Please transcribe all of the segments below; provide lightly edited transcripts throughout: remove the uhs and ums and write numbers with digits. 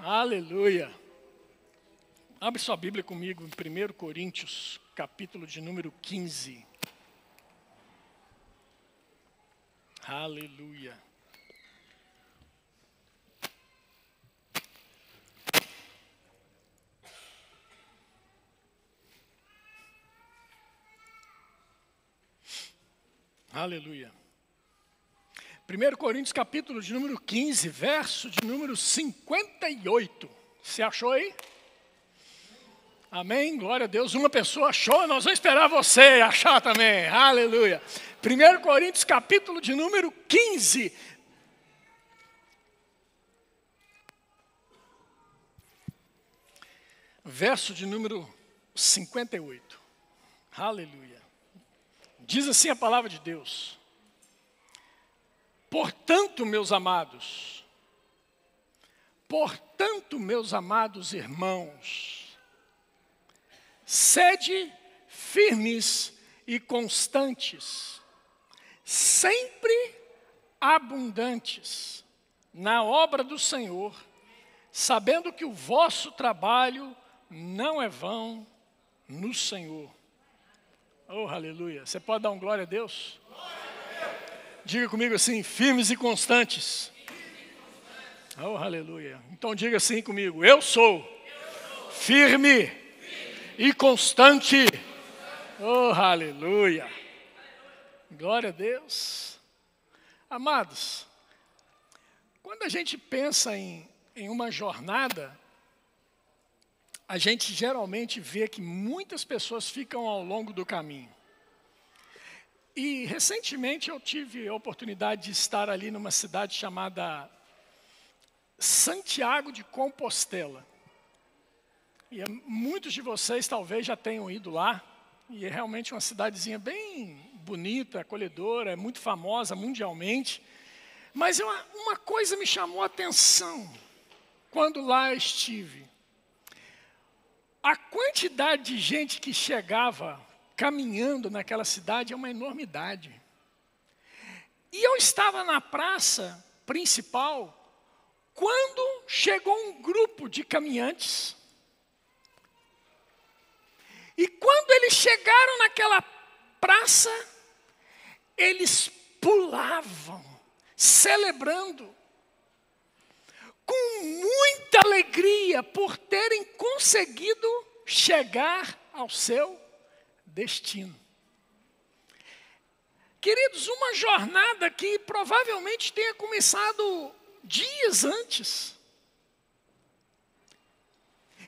Aleluia. Abre sua Bíblia comigo em 1 Coríntios, capítulo de número 15. Aleluia. Aleluia. 1 Coríntios, capítulo de número 15, verso de número 58. Você achou aí? Amém? Glória a Deus. Uma pessoa achou, nós vamos esperar você achar também. Aleluia. 1 Coríntios, capítulo de número 15. Verso de número 58. Aleluia. Diz assim a palavra de Deus. Portanto, meus amados irmãos, sede firmes e constantes, sempre abundantes na obra do Senhor, sabendo que o vosso trabalho não é vão no Senhor. Oh, aleluia. Você pode dar um glória a Deus? Diga comigo assim, firmes e constantes. Oh, aleluia. Então diga assim comigo, eu sou firme e constante. Oh, aleluia. Glória a Deus. Amados, quando a gente pensa em uma jornada, a gente geralmente vê que muitas pessoas ficam ao longo do caminho. E recentemente eu tive a oportunidade de estar ali numa cidade chamada Santiago de Compostela. E muitos de vocês talvez já tenham ido lá. E é realmente uma cidadezinha bem bonita, acolhedora, é muito famosa mundialmente. Mas uma coisa me chamou a atenção quando lá estive. A quantidade de gente que chegava caminhando naquela cidade é uma enormidade. E eu estava na praça principal quando chegou um grupo de caminhantes. E quando eles chegaram naquela praça, eles pulavam, celebrando, com muita alegria por terem conseguido chegar ao seu destino. Queridos, uma jornada que provavelmente tenha começado dias antes.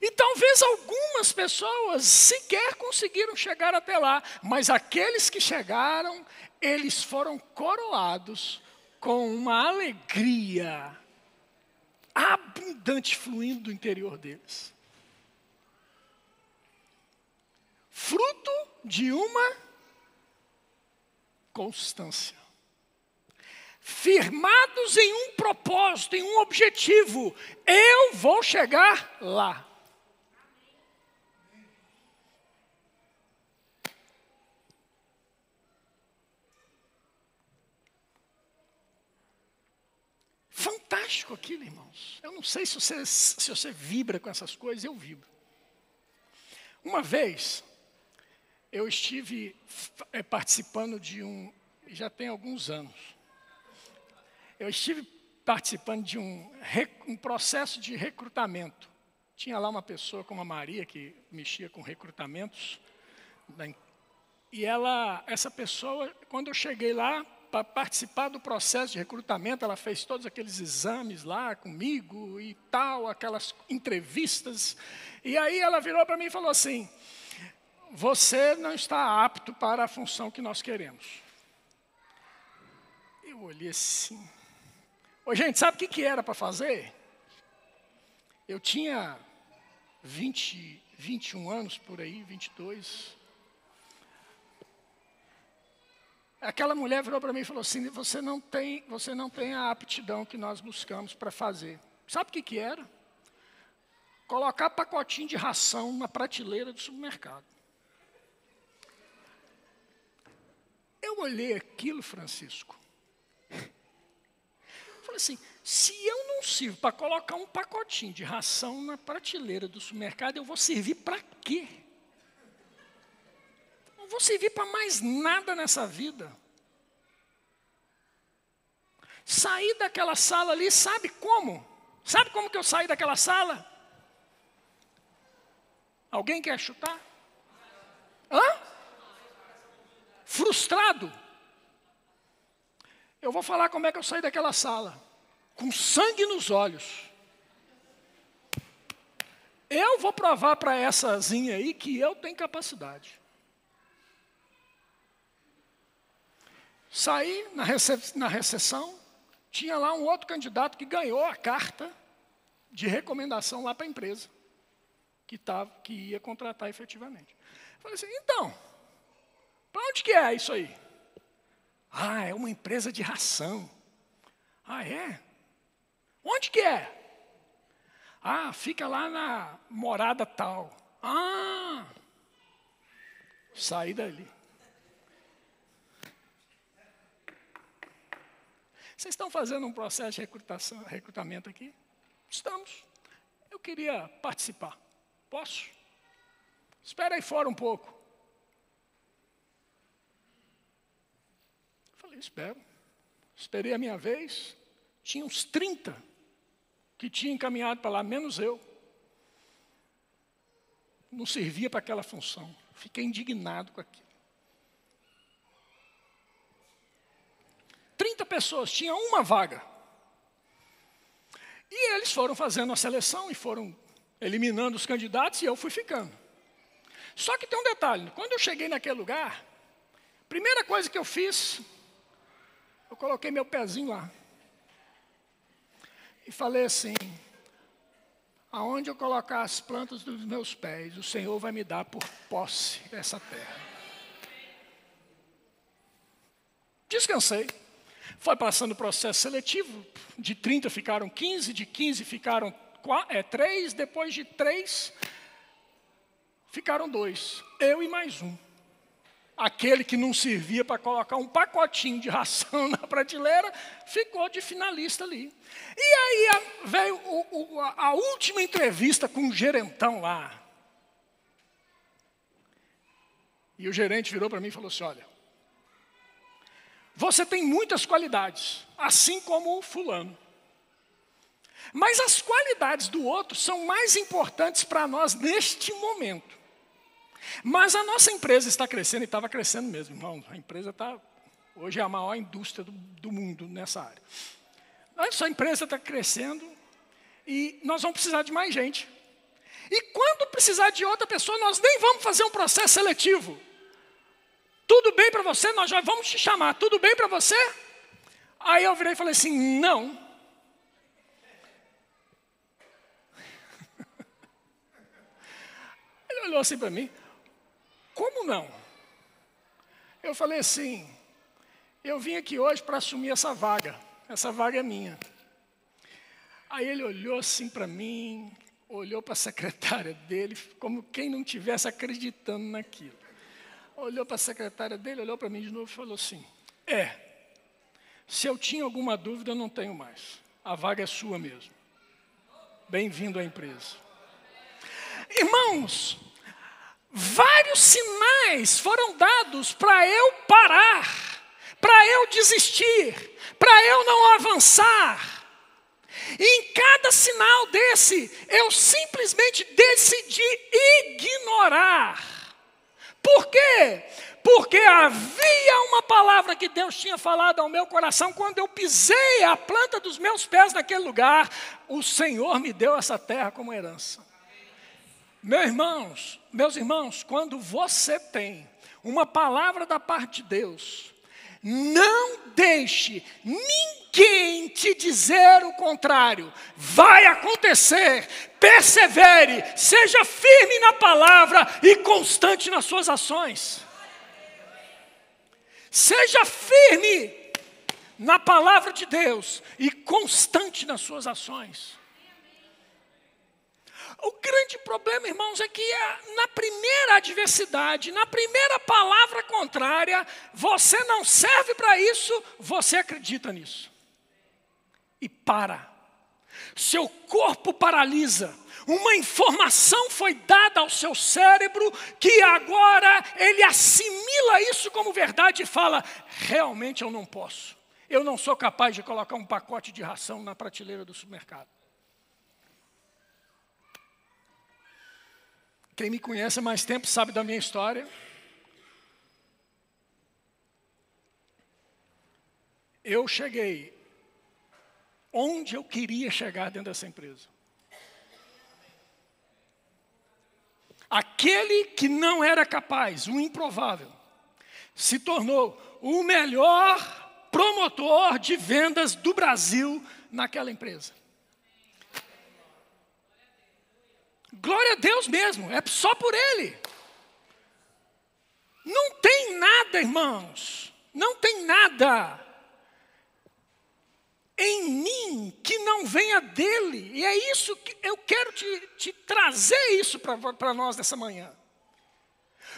E talvez algumas pessoas sequer conseguiram chegar até lá, mas aqueles que chegaram, eles foram coroados com uma alegria abundante fluindo do interior deles. Fruto de uma constância. Firmados em um propósito, em um objetivo. Eu vou chegar lá. Fantástico aquilo, irmãos. Eu não sei se você vibra com essas coisas, eu vibro. Uma vez, eu estive participando de já tem alguns anos, eu estive participando de um processo de recrutamento. Tinha lá uma pessoa como a Maria, que mexia com recrutamentos, e essa pessoa, quando eu cheguei lá, para participar do processo de recrutamento, ela fez todos aqueles exames lá comigo e tal, aquelas entrevistas, e aí ela virou para mim e falou assim, você não está apto para a função que nós queremos. Eu olhei assim. Ô, gente, sabe o que era para fazer? Eu tinha 21 anos por aí, 22. Aquela mulher virou para mim e falou assim, você não tem a aptidão que nós buscamos para fazer. Sabe o que era? Colocar pacotinho de ração na prateleira do supermercado. Eu olhei aquilo, Francisco. Falei assim, Se eu não sirvo para colocar um pacotinho de ração na prateleira do supermercado, eu vou servir para quê? Não vou servir para mais nada nessa vida. Saí daquela sala ali, sabe como? Sabe como que eu saí daquela sala? Alguém quer chutar? Hã? Frustrado. Eu vou falar como é que eu saí daquela sala. Com sangue nos olhos. Eu vou provar para essazinha aí que eu tenho capacidade. Saí na recepção, tinha lá um outro candidato que ganhou a carta de recomendação lá para a empresa, que ia contratar efetivamente. Falei assim, então, para onde que é isso aí? Ah, é uma empresa de ração. Ah, é? Onde que é? Ah, fica lá na morada tal. Ah, saí dali. Vocês estão fazendo um processo de recrutamento aqui? Estamos. Eu queria participar. Posso? Espera aí fora um pouco. Falei, espero. Esperei a minha vez. Tinha uns 30 que tinham encaminhado para lá, menos eu. Não servia para aquela função. Fiquei indignado com aquilo. 30 pessoas, tinha uma vaga. E eles foram fazendo a seleção e foram eliminando os candidatos e eu fui ficando. Só que tem um detalhe, quando eu cheguei naquele lugar, a primeira coisa que eu fiz, eu coloquei meu pezinho lá. E falei assim, aonde eu colocar as plantas dos meus pés, o Senhor vai me dar por posse essa terra. Descansei. Foi passando o processo seletivo, de 30 ficaram 15, de 15 ficaram 3, depois de 3, ficaram 2, eu e mais um. Aquele que não servia para colocar um pacotinho de ração na prateleira, ficou de finalista ali. E aí veio a última entrevista com o gerentão lá. E o gerente virou para mim e falou assim, olha, você tem muitas qualidades, assim como o fulano. Mas as qualidades do outro são mais importantes para nós neste momento. Mas a nossa empresa está crescendo, e estava crescendo mesmo, irmão. A empresa hoje é a maior indústria do mundo nessa área. Nossa empresa está crescendo e nós vamos precisar de mais gente. E quando precisar de outra pessoa, nós nem vamos fazer um processo seletivo. Tudo bem para você? Nós já vamos te chamar. Tudo bem para você? Aí eu virei e falei assim, não. Ele olhou assim para mim, como não? Eu falei assim, eu vim aqui hoje para assumir essa vaga é minha. Aí ele olhou assim para mim, olhou para a secretária dele, como quem não estivesse acreditando naquilo. Olhou para a secretária dele, olhou para mim de novo e falou assim, se eu tinha alguma dúvida, eu não tenho mais. A vaga é sua mesmo. Bem-vindo à empresa. Irmãos, vários sinais foram dados para eu parar, para eu desistir, para eu não avançar. E em cada sinal desse, eu simplesmente decidi ignorar. Por quê? Porque havia uma palavra que Deus tinha falado ao meu coração. Quando eu pisei a planta dos meus pés naquele lugar, o Senhor me deu essa terra como herança. Meus irmãos, quando você tem uma palavra da parte de Deus, não deixe ninguém te dizer o contrário. Vai acontecer, persevere, seja firme na palavra e constante nas suas ações. Seja firme na palavra de Deus e constante nas suas ações. O grande problema, irmãos, é que na primeira adversidade, na primeira palavra contrária, você não serve para isso, você acredita nisso. e para. Seu corpo paralisa. Uma informação foi dada ao seu cérebro que agora ele assimila isso como verdade e fala: realmente eu não posso. Eu não sou capaz de colocar um pacote de ração na prateleira do supermercado. Quem me conhece há mais tempo sabe da minha história. Eu cheguei onde eu queria chegar dentro dessa empresa. Aquele que não era capaz, o improvável, se tornou o melhor promotor de vendas do Brasil naquela empresa. Glória a Deus mesmo, é só por ele. Não tem nada, irmãos, não tem nada em mim que não venha dele. E é isso que eu quero te trazer isso para nós nessa manhã.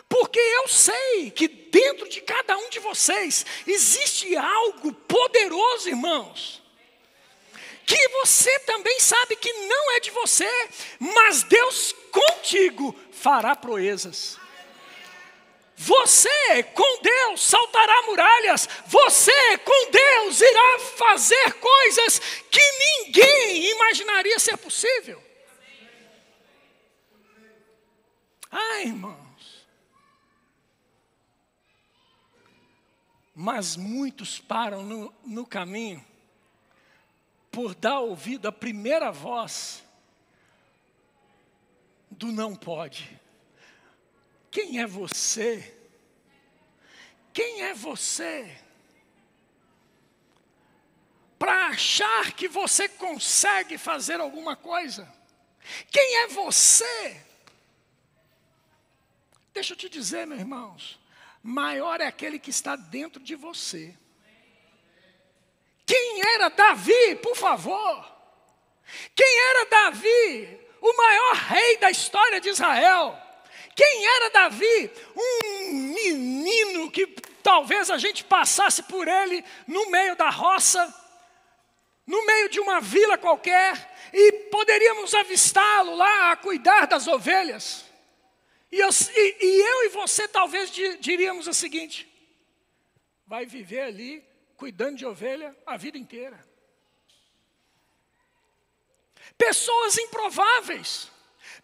Porque eu sei que dentro de cada um de vocês existe algo poderoso, irmãos, que você também sabe que não é de você, mas Deus contigo fará proezas. Você com Deus saltará muralhas. Você com Deus irá fazer coisas que ninguém imaginaria ser possível. Ai, irmãos. Mas muitos param no caminho por dar ouvido à primeira voz do não pode. Quem é você? Quem é você? Para achar que você consegue fazer alguma coisa? Quem é você? Deixa eu te dizer, meus irmãos, maior é aquele que está dentro de você. Quem era Davi, por favor? Quem era Davi, o maior rei da história de Israel? Quem era Davi? Um menino que talvez a gente passasse por ele no meio da roça, no meio de uma vila qualquer, e poderíamos avistá-lo lá a cuidar das ovelhas. E eu e você talvez diríamos o seguinte: vai viver ali cuidando de ovelha a vida inteira. Pessoas improváveis.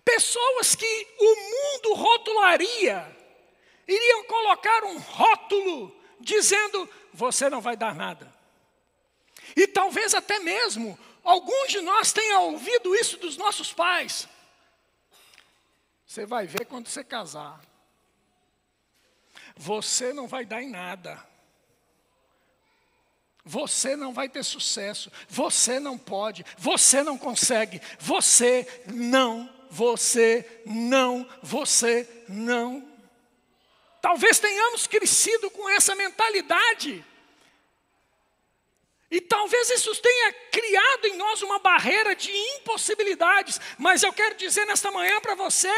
Pessoas que o mundo rotularia, iriam colocar um rótulo dizendo: você não vai dar nada. E talvez até mesmo, alguns de nós tenham ouvido isso dos nossos pais. Você vai ver quando você casar. Você não vai dar em nada. Você não vai ter sucesso. Você não pode. Você não consegue. Você não. Talvez tenhamos crescido com essa mentalidade. E talvez isso tenha criado em nós uma barreira de impossibilidades. Mas eu quero dizer nesta manhã para você,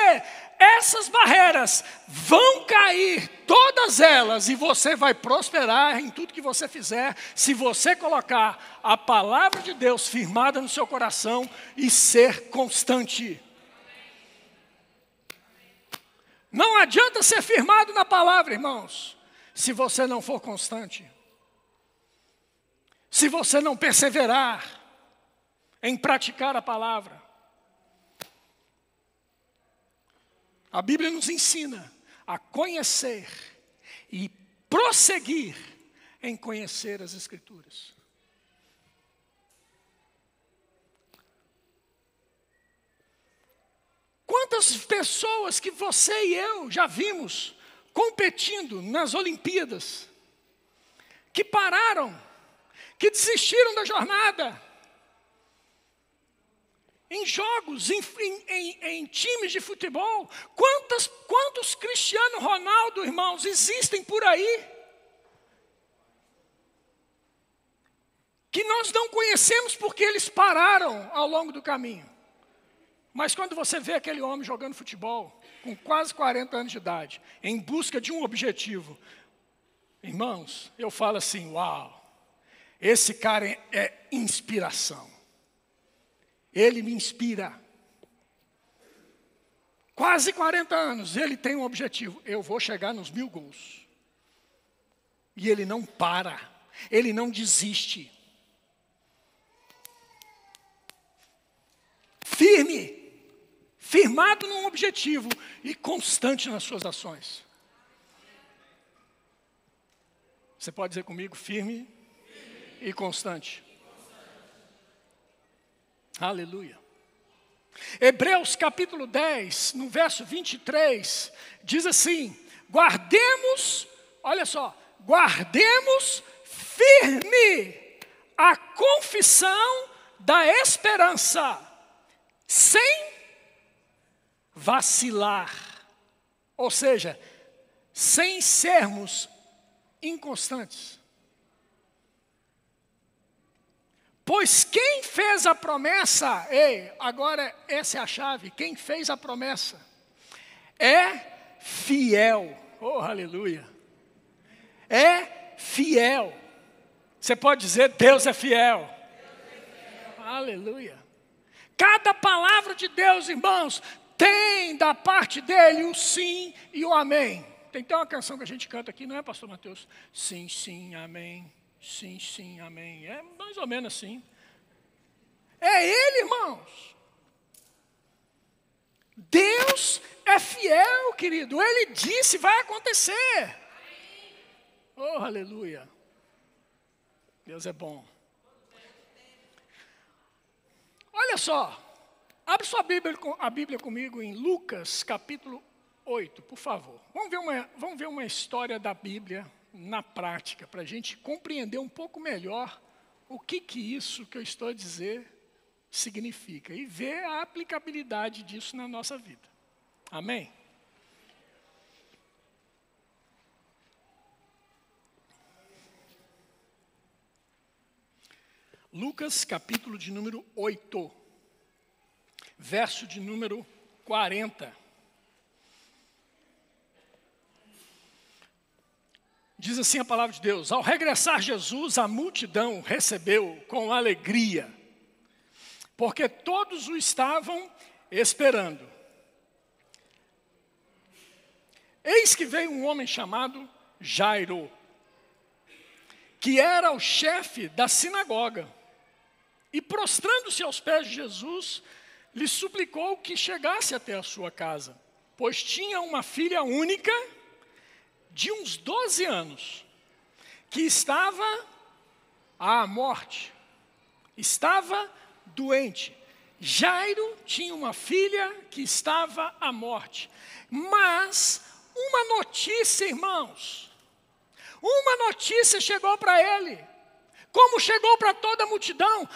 essas barreiras vão cair, todas elas, e você vai prosperar em tudo que você fizer, se você colocar a palavra de Deus firmada no seu coração e ser constante. Não adianta ser firmado na palavra, irmãos, se você não for constante. Se você não perseverar em praticar a palavra. A Bíblia nos ensina a conhecer e prosseguir em conhecer as Escrituras. Quantas pessoas que você e eu já vimos competindo nas Olimpíadas, que pararam, que desistiram da jornada, em jogos, em times de futebol. Quantos Cristiano Ronaldo, irmãos, existem por aí, que nós não conhecemos porque eles pararam ao longo do caminho. Mas quando você vê aquele homem jogando futebol, com quase 40 anos de idade, em busca de um objetivo, irmãos, eu falo assim: uau, Esse cara é inspiração. Ele me inspira. Quase 40 anos, ele tem um objetivo. Eu vou chegar nos 1000 gols. E ele não para. Ele não desiste. Firme. Firmado num objetivo e constante nas suas ações. Você pode dizer comigo, firme e constante. Aleluia. Hebreus capítulo 10, no verso 23, diz assim: guardemos, olha só, guardemos firme a confissão da esperança, sem vacilar, ou seja, sem sermos inconstantes. Pois quem fez a promessa, agora essa é a chave, quem fez a promessa é fiel. Oh, aleluia. É fiel. Você pode dizer, Deus é fiel. Aleluia. Cada palavra de Deus, irmãos, tem da parte dele o sim e o amém. Tem até uma canção que a gente canta aqui, não é, pastor Mateus? Sim, sim, amém. Sim, sim, amém. É mais ou menos assim. É ele, irmãos. Deus é fiel, querido. Ele disse, vai acontecer. Oh, aleluia. Deus é bom. Olha só. Abre sua Bíblia comigo em Lucas capítulo 8, por favor. Vamos ver uma história da Bíblia na prática, para a gente compreender um pouco melhor o que isso que eu estou a dizer significa e ver a aplicabilidade disso na nossa vida. Amém? Lucas capítulo de número 8, verso de número 40. Diz assim a palavra de Deus: ao regressar Jesus, a multidão recebeu com alegria, porque todos o estavam esperando. Eis que veio um homem chamado Jairo, que era o chefe da sinagoga, e prostrando-se aos pés de Jesus, lhe suplicou que chegasse até a sua casa, pois tinha uma filha única, de uns 12 anos, que estava à morte, estava doente. Jairo tinha uma filha que estava à morte. Mas uma notícia, irmãos, uma notícia chegou para ele. Como chegou para toda a multidão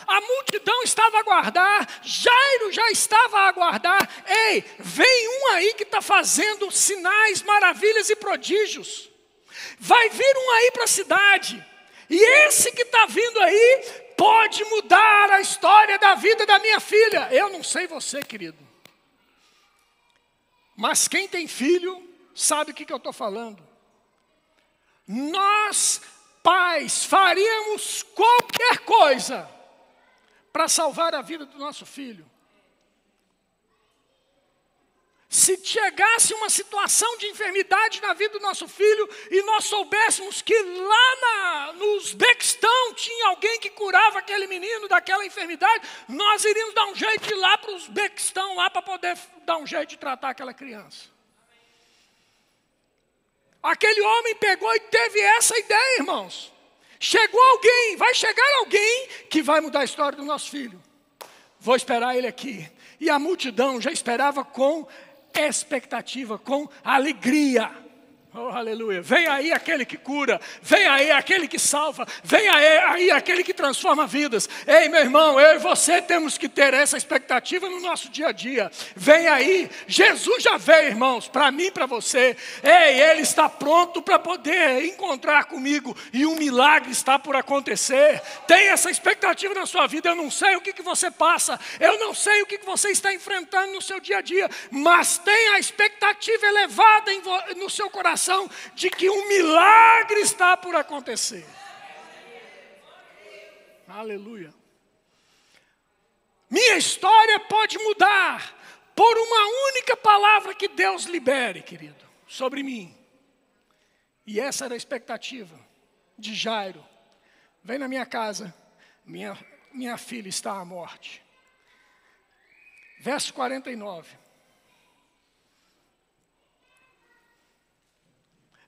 estava a aguardar, Jairo já estava a aguardar. Ei, vem um aí que está fazendo sinais, maravilhas e prodígios. Vai vir um aí para a cidade. E esse que está vindo aí pode mudar a história da vida da minha filha. Eu não sei você, querido. Mas quem tem filho sabe o que eu estou falando. Nós, pais, faríamos qualquer coisa para salvar a vida do nosso filho. Se chegasse uma situação de enfermidade na vida do nosso filho e nós soubéssemos que lá no Uzbequistão tinha alguém que curava aquele menino daquela enfermidade, nós iríamos dar um jeito de ir lá para o Uzbequistão, lá para poder dar um jeito de tratar aquela criança. Aquele homem pegou e teve essa ideia, irmãos. Chegou alguém, vai chegar alguém que vai mudar a história do nosso filho. Vou esperar ele aqui. E a multidão já esperava com expectativa, com alegria. Oh, aleluia. Vem aí aquele que cura, vem aí aquele que salva, vem aí aquele que transforma vidas. Ei, meu irmão, eu e você temos que ter essa expectativa no nosso dia a dia. Vem aí, Jesus já veio, irmãos, para mim e para você. Ei, Ele está pronto para poder encontrar comigo e um milagre está por acontecer. Tem essa expectativa na sua vida. Eu não sei o que você passa, eu não sei o que você está enfrentando no seu dia a dia, mas tem a expectativa elevada no seu coração de que um milagre está por acontecer. Aleluia. Minha história pode mudar por uma única palavra que Deus libere, querido, sobre mim. E essa era a expectativa de Jairo. Vem na minha casa, minha filha está à morte. Verso 49.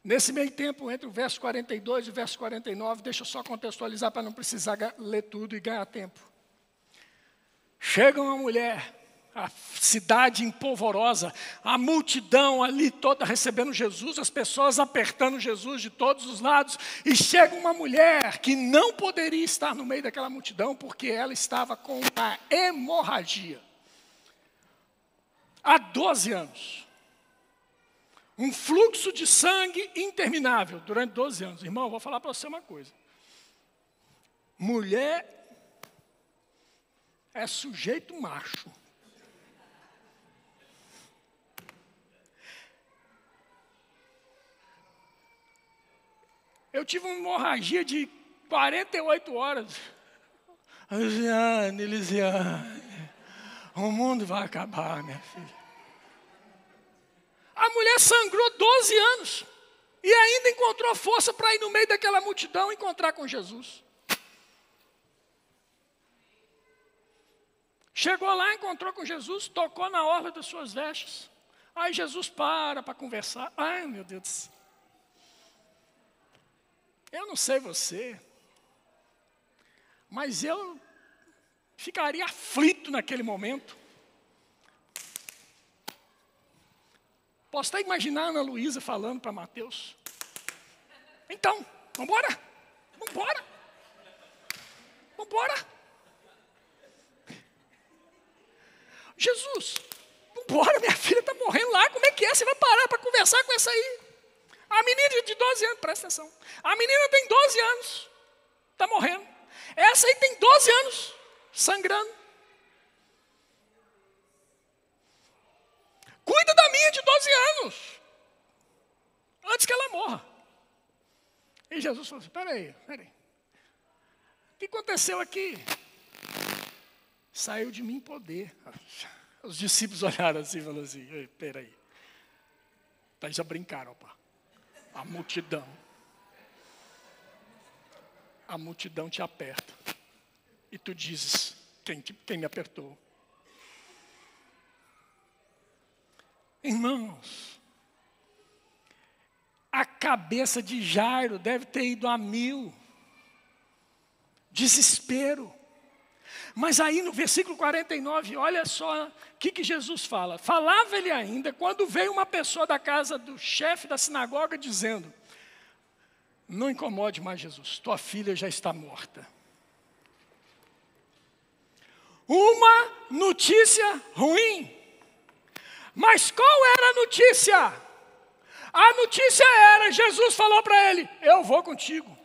Nesse meio tempo, entre o verso 42 e o verso 49, deixa eu só contextualizar para não precisar ler tudo e ganhar tempo. Chega uma mulher, a cidade empolvorosa, a multidão ali toda recebendo Jesus, as pessoas apertando Jesus de todos os lados, e chega uma mulher que não poderia estar no meio daquela multidão, porque ela estava com a hemorragia. Há 12 anos. Um fluxo de sangue interminável durante 12 anos. Irmão, eu vou falar para você uma coisa. Mulher é sujeito macho. Eu tive uma hemorragia de 48 horas. Lisiane, o mundo vai acabar, minha filha. A mulher sangrou 12 anos e ainda encontrou força para ir no meio daquela multidão e encontrar com Jesus. Chegou lá, encontrou com Jesus, tocou na orla das suas vestes. Aí Jesus para conversar. Ai, meu Deus do céu. Eu não sei você, mas eu ficaria aflito naquele momento. Posso até imaginar a Ana Luísa falando para Mateus. Então, vamos embora? Vamos embora? Vamos embora? Jesus, vamos embora, minha filha está morrendo lá, como é que é? Você vai parar para conversar com essa aí? A menina de 12 anos, presta atenção. A menina tem 12 anos, está morrendo. Essa aí tem 12 anos, sangrando. Cuida da minha de 12 anos, antes que ela morra. E Jesus falou assim, peraí. O que aconteceu aqui? Saiu de mim poder. Os discípulos olharam assim e falaram assim, peraí. Tá, já brincaram, opa. A multidão te aperta. E tu dizes, quem me apertou? Irmãos, a cabeça de Jairo deve ter ido a 1000. Desespero. Mas aí no versículo 49, olha só o que Jesus fala. Falava ele ainda quando veio uma pessoa da casa do chefe da sinagoga dizendo, não incomode mais Jesus, tua filha já está morta. Uma notícia ruim. Mas qual era a notícia? A notícia era, Jesus falou para ele, eu vou contigo.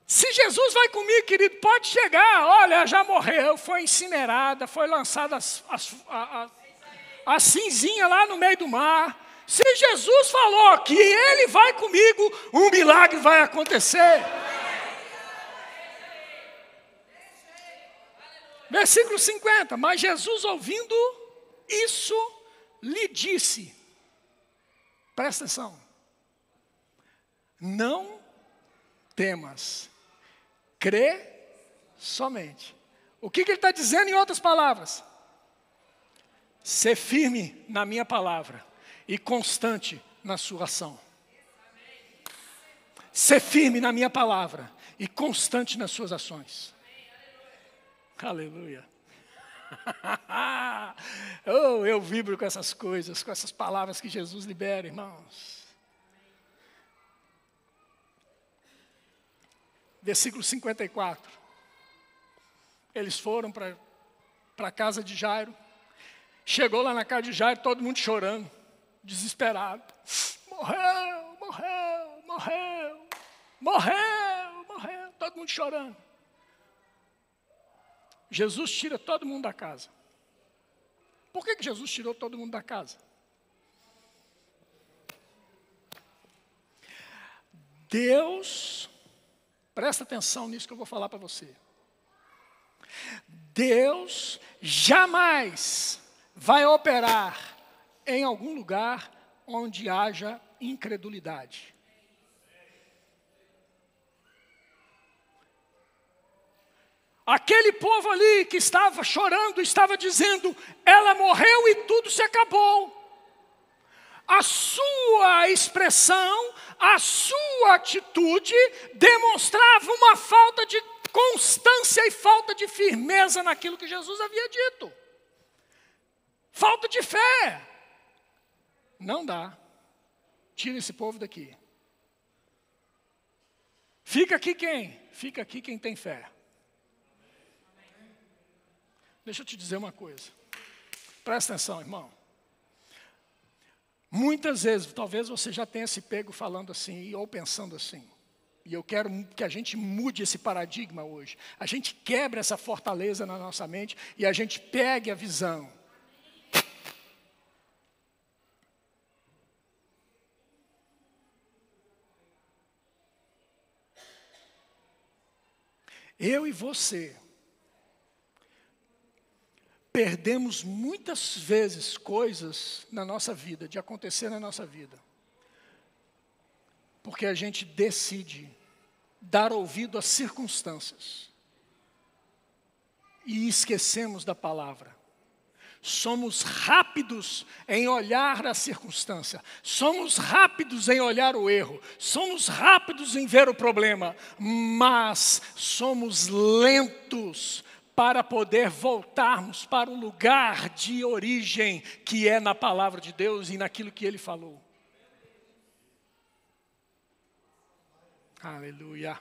Se Jesus vai comigo, querido, pode chegar, olha, já morreu, foi incinerada, foi lançada a cinzinha lá no meio do mar. Se Jesus falou que ele vai comigo, um milagre vai acontecer. Versículo 50, mas Jesus ouvindo isso, lhe disse, presta atenção, não temas, crê somente. O que ele está dizendo em outras palavras? Ser firme na minha palavra e constante na sua ação. Ser firme na minha palavra e constante nas suas ações. Aleluia. Oh, eu vibro com essas coisas, com essas palavras que Jesus libera, irmãos. Versículo 54. Eles foram para a casa de Jairo. Chegou lá na casa de Jairo, todo mundo chorando, desesperado. Morreu. Todo mundo chorando. Jesus tira todo mundo da casa. Por que Jesus tirou todo mundo da casa? Deus, presta atenção nisso que eu vou falar para você. Deus jamais vai operar em algum lugar onde haja incredulidade. Aquele povo ali que estava chorando, estava dizendo, ela morreu e tudo se acabou. A sua expressão, a sua atitude demonstrava uma falta de constância e falta de firmeza naquilo que Jesus havia dito. Falta de fé. Não dá. Tira esse povo daqui. Fica aqui quem? Fica aqui quem tem fé. Deixa eu te dizer uma coisa. Presta atenção, irmão. Muitas vezes, talvez você já tenha se pego falando assim, ou pensando assim. E eu quero que a gente mude esse paradigma hoje. A gente quebre essa fortaleza na nossa mente e a gente pegue a visão. Eu e você perdemos muitas vezes coisas na nossa vida, de acontecer na nossa vida, porque a gente decide dar ouvido às circunstâncias e esquecemos da palavra. Somos rápidos em olhar a circunstância, somos rápidos em olhar o erro, somos rápidos em ver o problema, mas somos lentos para poder voltarmos para o lugar de origem, que é na palavra de Deus e naquilo que Ele falou. Aleluia.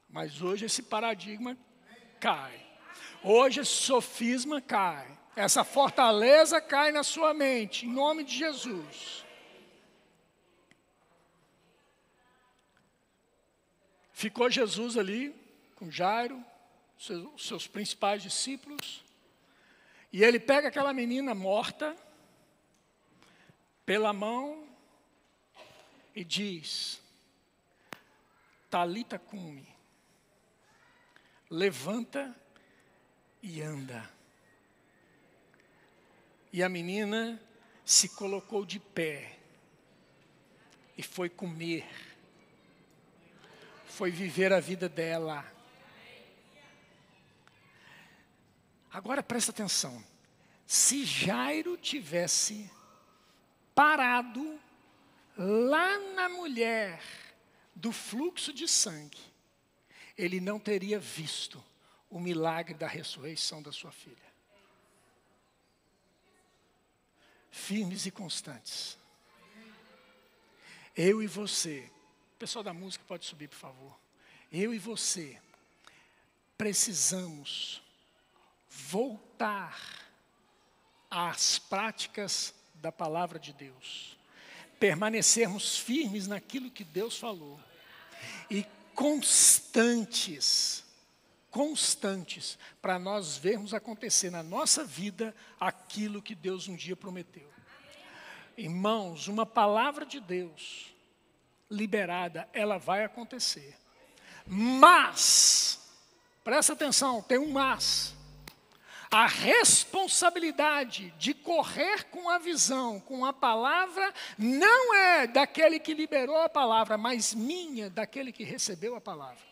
Mas hoje esse paradigma cai. Hoje esse sofisma cai. Essa fortaleza cai na sua mente, em nome de Jesus. Ficou Jesus ali com Jairo, seus principais discípulos, e ele pega aquela menina morta pela mão e diz, Talita cumi, levanta e anda. E a menina se colocou de pé e foi comer, foi viver a vida dela. Agora presta atenção, se Jairo tivesse parado lá na mulher do fluxo de sangue, ele não teria visto o milagre da ressurreição da sua filha. Firmes e constantes. Eu e você, o pessoal da música pode subir, por favor. Eu e você precisamos voltar às práticas da palavra de Deus. Permanecermos firmes naquilo que Deus falou. E constantes, para nós vermos acontecer na nossa vida aquilo que Deus um dia prometeu. Irmãos, uma palavra de Deus liberada, ela vai acontecer. Mas, presta atenção, tem um mas. A responsabilidade de correr com a visão, com a palavra, não é daquele que liberou a palavra, mas minha, daquele que recebeu a palavra.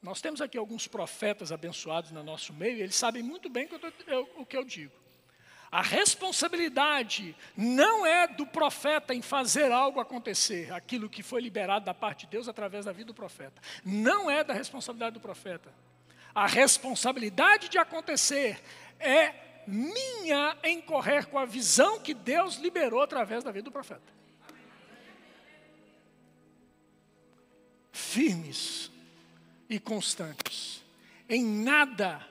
Nós temos aqui alguns profetas abençoados no nosso meio, e eles sabem muito bem o que eu digo. A responsabilidade não é do profeta em fazer algo acontecer, aquilo que foi liberado da parte de Deus através da vida do profeta. Não é da responsabilidade do profeta. A responsabilidade de acontecer é minha em correr com a visão que Deus liberou através da vida do profeta. Firmes e constantes, em nada,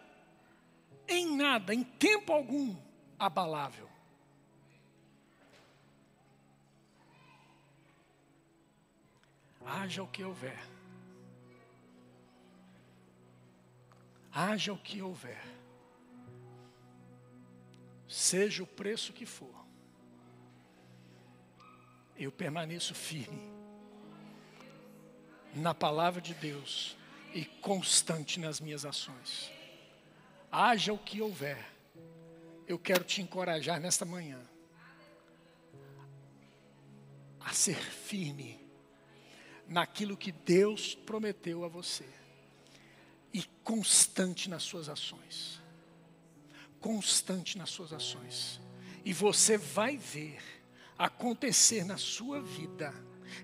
em tempo algum, abalável. Haja o que houver. Haja o que houver. Seja o preço que for. eu permaneço firme na palavra de Deus e constante nas minhas ações. Haja o que houver, eu quero te encorajar nesta manhã a ser firme naquilo que Deus prometeu a você e constante nas suas ações. Constante nas suas ações. E você vai ver acontecer na sua vida,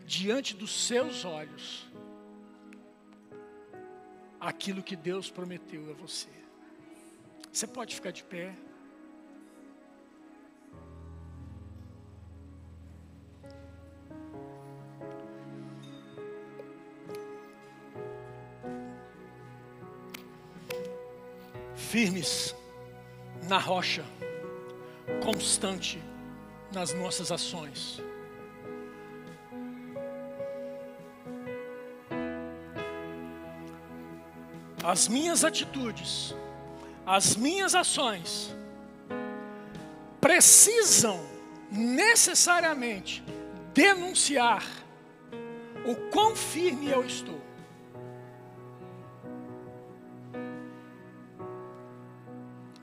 diante dos seus olhos, aquilo que Deus prometeu a você. Você pode ficar de pé. Firmes na rocha, constante nas nossas ações. As minhas atitudes, as minhas ações precisam necessariamente denunciar o quão firme eu estou.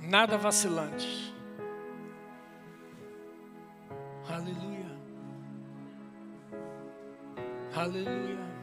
Nada vacilante. Aleluia. Aleluia.